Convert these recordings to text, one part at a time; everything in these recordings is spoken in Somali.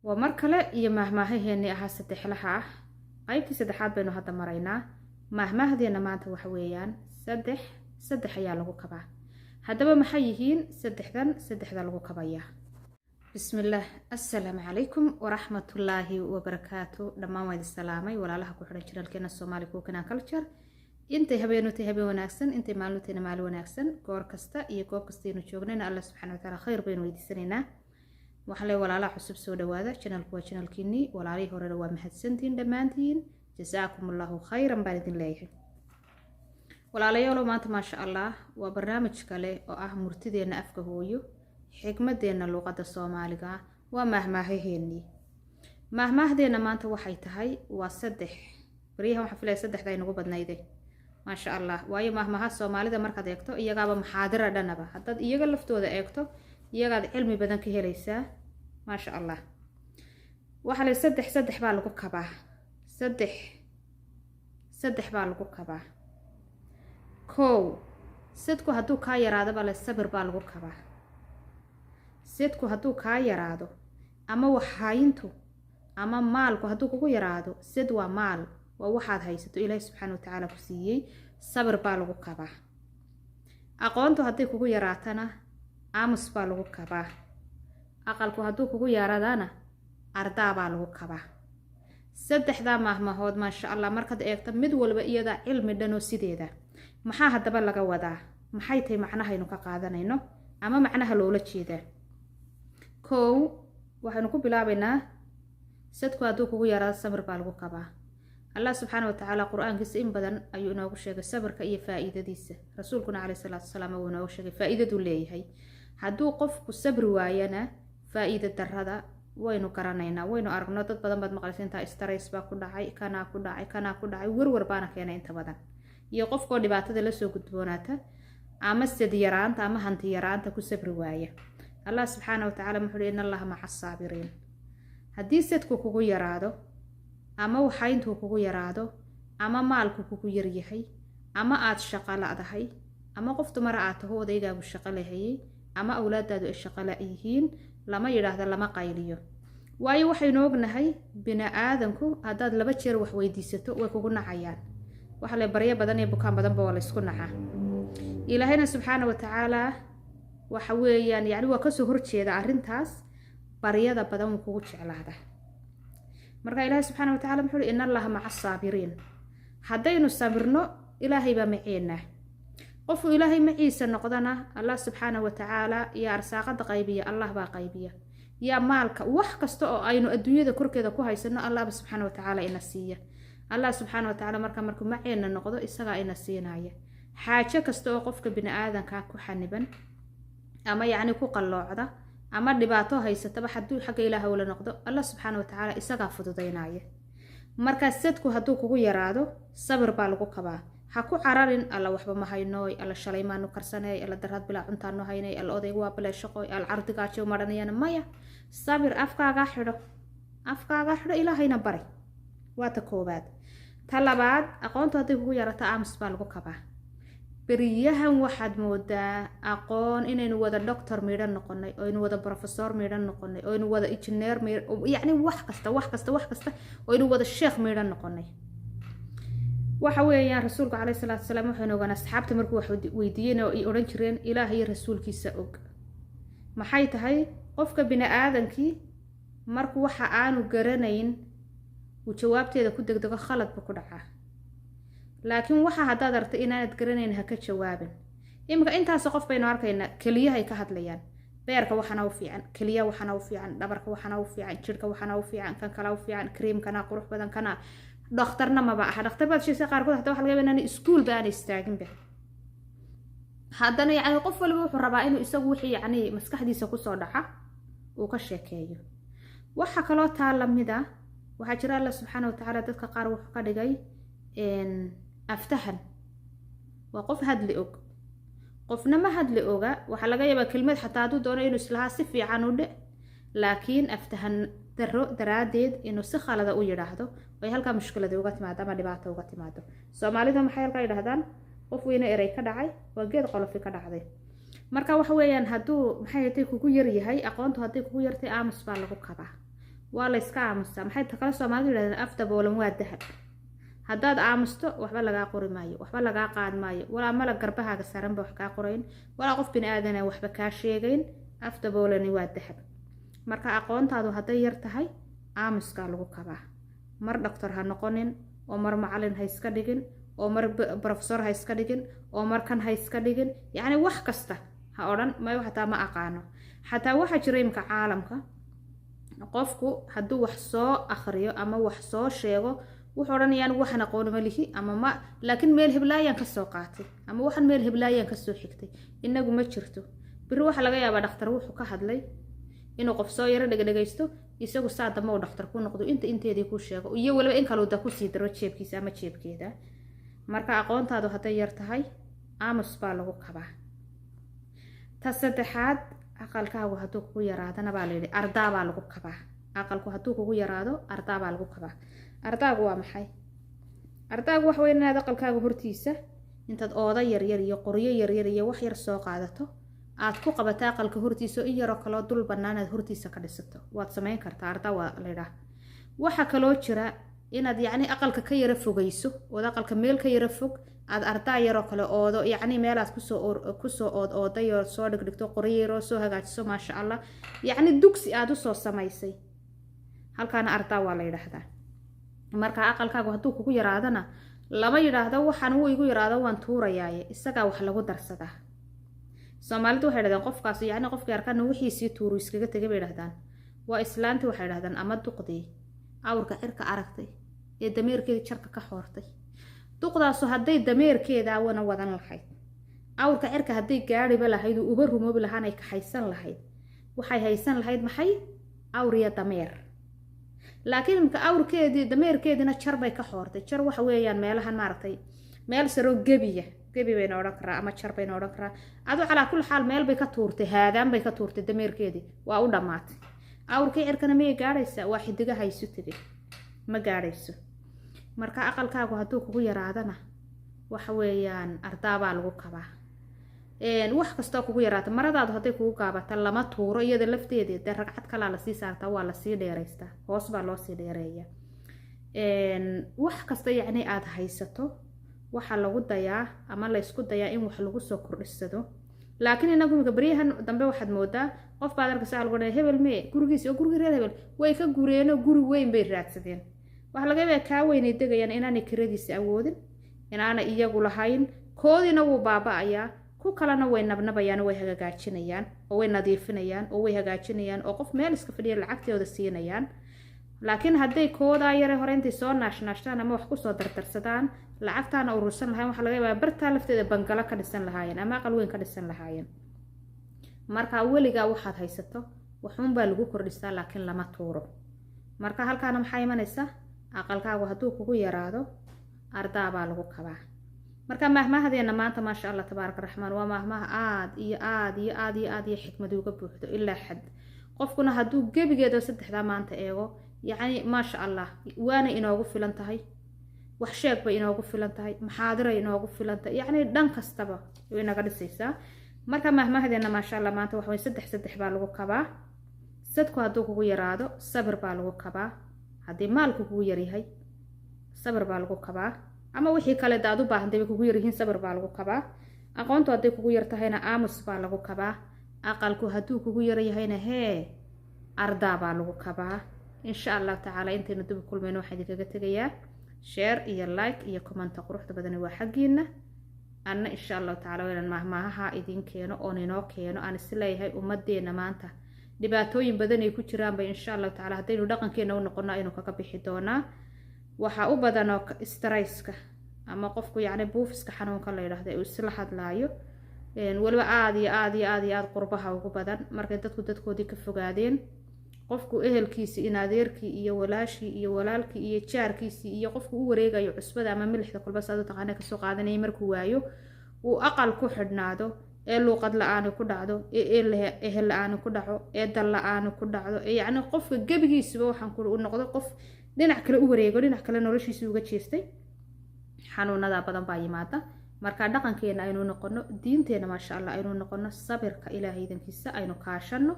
ومركلة iyo mahmaahaheeni aha saddexlaha ah qaybtii saddexaad baynu hadda maraynaa mahmaahadeena maanta waxa weeyaan saddex ayaa lagu kabaa haddaba maxay yihiin saddexda lagu kabaya bismillaah assalaamu calaykum waraxmatullaahi wabarakaatu dhammaan waan idin salaamay walaalaha ku xidhan channelkeena Somali Cooking and Culture intay habeen wanaagsan intay maalin wanaagsan goor kasta iyo goob kasta aynu joognayna Allah subxaanahu wa ta'aala khayr baynu weydiisanaynaa waxaan leeyahay walaalaha cusub soo dhawaada channelku waa channelkiini walaalihii hore waa mahadsantiin dhamaantiin jazaakumullahu khayran baan idin leeyahay walaalayaal maanta ma sha Allah waa barnaamij kale oo ah murtideena afka hooyo xigmadeena luqadda Soomaaliga waa mahmaahadeena maanta waxay tahay waa saddex bariyaha waxa filay saddexda ay nagu badnayday ma sha Allah waayo mahmaaha Soomaalida markaad eegto iyagaaba muxaadara dhanaba haddaad iyaga laftooda eegto iyagaad cilmi badan ka helaysaa ma sha Allah waxa la saddex baa lagu kabaa saddex baa lagu kabaa kow sidku hadduu ka yaraado baa la sabir baa lagu kabaa sidku hadduu ka yaraado ama waxaayintu ama maalku hadduu kugu yaraado sid waa maal waa waxaad haysato Ilaahay subxaanahu wa ta'aala ku siiyay sabir baa lagu kabaa aqoontu haddii kugu yaraatana aamus baa lagu kabaa aqalku hadduu kugu yaraadana ardaa baa lagu kabaa saddexda mahmahood ma sha Allah markaad eegto mid walba iyada cilmi dhano sideeda maxaa hadaba laga wadaa maxay tahay macnaheenu ka qaadanayno ama macnaha loola jeedaa kow waxaanu ku bilaabaynaa sadku hadduu kugu yaraado sabir baa lagu kabaa Allah subxaanahu wa ta'aala quraankiisa in badan ayuu inoogu sheegay sabirka iyo faa'iidadiisa rasuulkuna kaleey salaatu salaam uu inoogu sheegay faa'iidadu leeyahay hadduu qofku sabri waayana faa'iido darrada waynu garanaynaa waynu aragnaa dad badan baad maqlaysaa stress baa ku dhacay kana ku dhacay warwar baana keenay inta badan iyo qofkoo dhibaatada la soo gudboonaata ama sad yaraanta ama hanti yaraanta ku sabri waaya Allah subxaanahu wa ta'aala wuxuu leeyahay Allah maca saabiriin haddii sadku kugu yaraado ama waxayntu kugu yaraado ama maalku kugu yar yahay ama aad shaqo la'dahay ama qof dumar aad tahay odaygaagu shaqo leeyahay ama awlaadaadu ay shaqo la'yihiin lama yiraahdo lama qayliyo waayo waxaynu ognahay bini'aadanku haddaad laba jeer wax weydiisato way kugu nacayaan waxa la baryo badan iyo bukaan badan baa la isku nacaa ilaahayna subxaanahu wa ta'aala waxa weeyaan yani waa ka soo horjeeda arintaas baryada badan uu kugu jeclaada marka ilaahay subxaanahu wa ta'aala wuxuu inna allaha maca saabiriin haddaynu sabirno ilaahay baa maceena qofku ilaahay maciisa noqdana Allah subxaanahu wa ta'aala ya arsaaqada qaybiya Allah baa qaybiya ya maalka wax kasta oo aynu adduunyada korkeeda ku haysano Allah subxaanahu wa ta'aala ina siiya Allah subxaanahu wa ta'aala markuu maceena noqdo isaga ina siinaya xaaje kasta oo qofka bini'aadanka ku xaniban ama yani ku qalloocda ama dhibaato haysataba hadduu xagga Ilaahay wala noqdo Allah subxaanahu wa ta'aala isaga fududeynaya marka sadku hadduu kugu yaraado sabir baa lagu kabaa ha ku cararin alla waxba ma haynooy alla shalay maanu karsanay alla darad bila cuntaano haynay alla odaygu waa bila shaqooy alla ardiga jooga maranayana maya sabir afkaaga xidho Ilaahayna bari waa ta koobaad ta labaad aqoontu haddii kugu yaraato aamus baa lagu kabaa bariyahan waxaad moodaa aqoon inaynu wada doctor miidhan noqonay oo inuu wada professor miidhan noqonay oo inuu wada engineer yani wax kasta oo inuu wada sheekh miidhan noqonay waxa weeyaan rasuulku kaleey salaatu salaam wuxuu inooga asxaabta markuu wax weydiiyeen oo ay oran jireen Ilaahay rasuulkiisa og maxay tahay qofka bini'aadankii markuu waxa aanu garanayn uu jawaabteeda ku degdego khalad ku dhacaa laakiin waxa haddaad aragto inaanad garanayn ha ka jawaabin imika intaas qof baynu arkaynaa kaliyahay ka hadlayaan beerka waxana u fiican kaliya waxana u fiican dhabarka waxana u fiican jirka waxana u fiican kan kala u fiican creamkana qurux badan kana dhakhtarna ma baa dhakhtar baad sheesay qaar kood waxa laga yaabaa inaan iskuul baan istaagin ba haddana yani qof walba wuxuu rabaa inuu isagu wixii yani maskaxdiisa ku soo dhaca uu ka sheekeeyo waxa kale oo taa lamida waxa jira Allah subxaanahu wa ta'aala dadka qaar wuxuu ka dhigay aftahan waa qof hadli og qofna ma hadli oga waxa laga yaabaa kelmad xataa hadduu doono inuu islaha si fiican u dhe laakiin aftahan daraadeed inuu si khalada u yiraahdo way halka mushkilada uga timaado ama dhibaato uga timaado Soomaalida maxay halka yiraahdaan qof weyne eray ka dhacay waa geed qolofi ka dhacday marka waxa weeyaan hadduu maxay tahay kugu yar yahay aqoontu haddii kugu yartay aamus baa lagu kabaa waa la iska aamusaa. maxay kala Soomaalidu yiraahdaan af daboolan waa dahab. haddaad aamusto waxba lagaa qori maayo, waxba lagaa qaad maayo, walaa malag garbahaaga saaranba wax kaa qorayn, walaa qof bini aadan waxba kaa sheegayn. af daboolani waa dahab. marka aqoontaadu hadday yar tahay aamuskaa lagu kabaa. mar dhaktar ha noqonin, oo mar macallin ha iska dhigin, oo mar professor ha iska dhigin, oo mar kan ha iska dhigin. yacni wax kasta ha odhan mayo xataa ma aqaano. xataa waxaa jira imka caalamka qofku hadduu wax soo akhriyo ama wax soo sheego wuxuu odhanayaan waxaan aqoon ma lihi ama ma, laakiin meel heblaayaan ka soo qaatay ama waxaan meel heblaayaan ka soo xigtay. inagu ma jirto. biri waxa laga yaabaa dhakhtar wuxuu ka hadlay inuu qof soo yaro dhagaysto isagu saa dambe uu dhakhtar ku noqdo inteedii ku sheego iyo waliba in kale uu ku sii daro jeebkiisa ama jeebkeeda. marka aqoontaadu hadday yar tahay aamus baa lagu kabaa. ta saddexaad aqalkaagu hadduu kugu yaraadana baa la yidhi ardaa baa lagu kabaa. aqalku hadduu kugu yaraado ardaa baa lagu kabaa. ardaagu waa maxay? ardaagu wax weyn inaad aqalkaaga hortiisa intaad ooda yaryar iyo qoryo yaryar iyo wax yar soo qaadato aad ku qabataa aqalka hortiisa in yaroo kaloo dul bannaan aad hortiisa ka dhisato. waad samayn kartaa. ardaa waa la yidhaah. waxaa kaloo jira inaad yacni aqalka ka yara fogayso ood aqalka meel ka yara fog aad ardaa yaroo kale oodo yacni meelaad kusoo ooday oo soo dhigdhigto qoryo yaroo soo hagaajiso maasha allah yacni dugsi aad usoo samaysay. halkaana ardaa waa la yidhaahdaa. marka aqalkaagu hadduu kugu yaraadana lama yidhaahdo waxaan wuu igu yaraado waan tuurayaaye, isagaa wax lagu darsadaa. Soomaalidu waxay yidhahdaan qofkaas yacni qofkii arkaan wixiisii tuuru iskaga tegay bay yidhahdaan. waa islaantii waxay yidhahdaan ama duqdii awrka cirka aragtay ee dameerkeeda jarka ka xoortay. duqdaasu hadday dameerkeeda wana wadan lahayd, awrka cirka hadday gaadhiba lahayd uu uba rumoobi lahaan ay kaxaysan lahayd, waxay haysan lahayd maxay? awriya dameer. laakiin imka awrkeedii dameerkeedina jar bay ka xoortay. jar waxa weeyaan meelahan maaragtay meel saro gebi bayna odhan karaa ama jar bayna odhan karaa. adu calaa kulli xaal meel bay ka tuurtay, haadaan bay ka tuurtay dameerkeedii, waa u dhammaatay. awrkii cirkana miyay gaadhaysaa? waa xidigaha isu tegay, ma gaadhayso. marka aqalkaagu hadduu kugu yaraadana waxa weeyaan ardaabaa lagu kabaa. wax kastoo kugu yaraata maradaadu hadday kugu gaabata lama tuuro iyada lafteeda dee ragcad kalaa lasii saartaa, waa lasii dheeraystaa, hoos baa loo sii dheereeya. wax kasta yacni aad haysato waxaa lagu dayaa ama la isku dayaa in wax lagu soo kordhisado. laakiin inagu imika baryahan dambe waxaad moodaa qof baad arkaysa lagu dhahay hebel mee gurigiisa oo gurigi reer hebel way ka gureenoo guri weyn bay raadsadeen. waxa laga yaabaa kaa weynay degayaan inaanay kiradiisa awoodin, inaanay iyagu lahayn, koodina wuu baaba'ayaa, ku kalena way nabnabayaan oo way hagaajinayaan oo way nadiifinayaan oo way hagaajinayaan oo qof meel iska fadhiya lacagtooda siinayaan. laakiin hadday koodaa yare hore intay soo naashnaashtaan ama wax ku soo dardarsadaan lacagtaana urursan lahayn, waxa laga yaabaa bartaa lafteeda bangalo ka dhisan lahaayeen ama aqal weyn ka dhisan lahaayeen. marka weligaa waxaad haysato waxuunbaa lagu kordhisaa laakiin lama tuuro. marka halkaana maxaa imanaysa? aqalkaagu hadduu kugu yaraado ardaabaa lagu kabaa. marka mahmahdeena maanta maasha allah tabaaraka raxmaan waa mahmaha aad iyo xikmad uga buuxdo ilaa xad. qofkuna hadduu gebigeeda saddexdaa maanta eego yacni maasha allah waana inoogu filan tahay, wax sheeg bay inoogu filan tahay, maxaadira inoogu filan tahay, yacni dhan kastaba way naga dhisaysaa. marka mahmahdeena maasha allah maanta waxa way saddex baa lagu kabaa. sadku hadduu kugu yaraado sabir baa lagu kabaa. haddii maalku kugu yaryahay sabir baa lagu kabaa, ama wixii kale daad u baahan day kugu yaryihiin sabir baa lagu kabaa. aqoontu hadday kugu yartahayna aamus baa lagu kabaa. aqalku hadduu kugu yaryahayna hee ardaa baa lagu kabaa. insha allah tacaala intaynu dib u kulmayno waxaan idinkaga tegayaa share iyo like iyo comment quruxda badani waa xaggiina. anna insha allah tacaala inaan mahmaaha idin keeno oo inoo keeno aan isleeyahay ummadeena maanta dhibaatooyin badan ay ku jiraan bay insha allah tacaala haddaynu dhaqankeena u noqono aynu kaga bixi doonaa. waxaa u badanoo stresska ama qofku yacni buufiska xanuunka la yidhaahdo uu isla hadlaayo waliba aad qurbaha ugu badan markay dadku dadkoodii ka fogaadeen. qofku ehelkiisii in adeerkii iyo walaashii iyo walaalkii iyo jaarkiisii iyo qofku u wareegayo cusbada ama milixda kolba saad u taqaana kasoo qaadanayay markuu waayo uu aqal ku xidhnaado ee luuqad la-aani ku dhacdo ee ehel la-aani ku dhaco ee dal la-aani ku dhacdo ee yacni qofka gebigiisiba waxaan u noqdo qof dhinac kale u wareego, dhinac kale noloshiisii uga jeestay. xanuunada badan baa yimaada. marka dhaqankeena aynu noqono, diinteena maasha allah aynu noqono, sabirka ilaahay idankiisa aynu kaashano.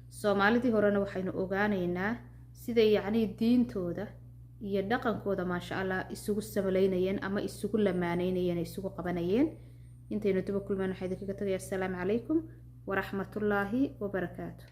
soomaalidii horena waxaynu ogaanaynaa sida yacni diintooda iyo dhaqankooda maasha allah isugu samaleynayeen ama isugu lamaanaynayeen isugu qabanayeen intaynu daba kulmaan waxaa idinkaga tagayaa assalaamu calaykum waraxmatullaahi wabarakaatu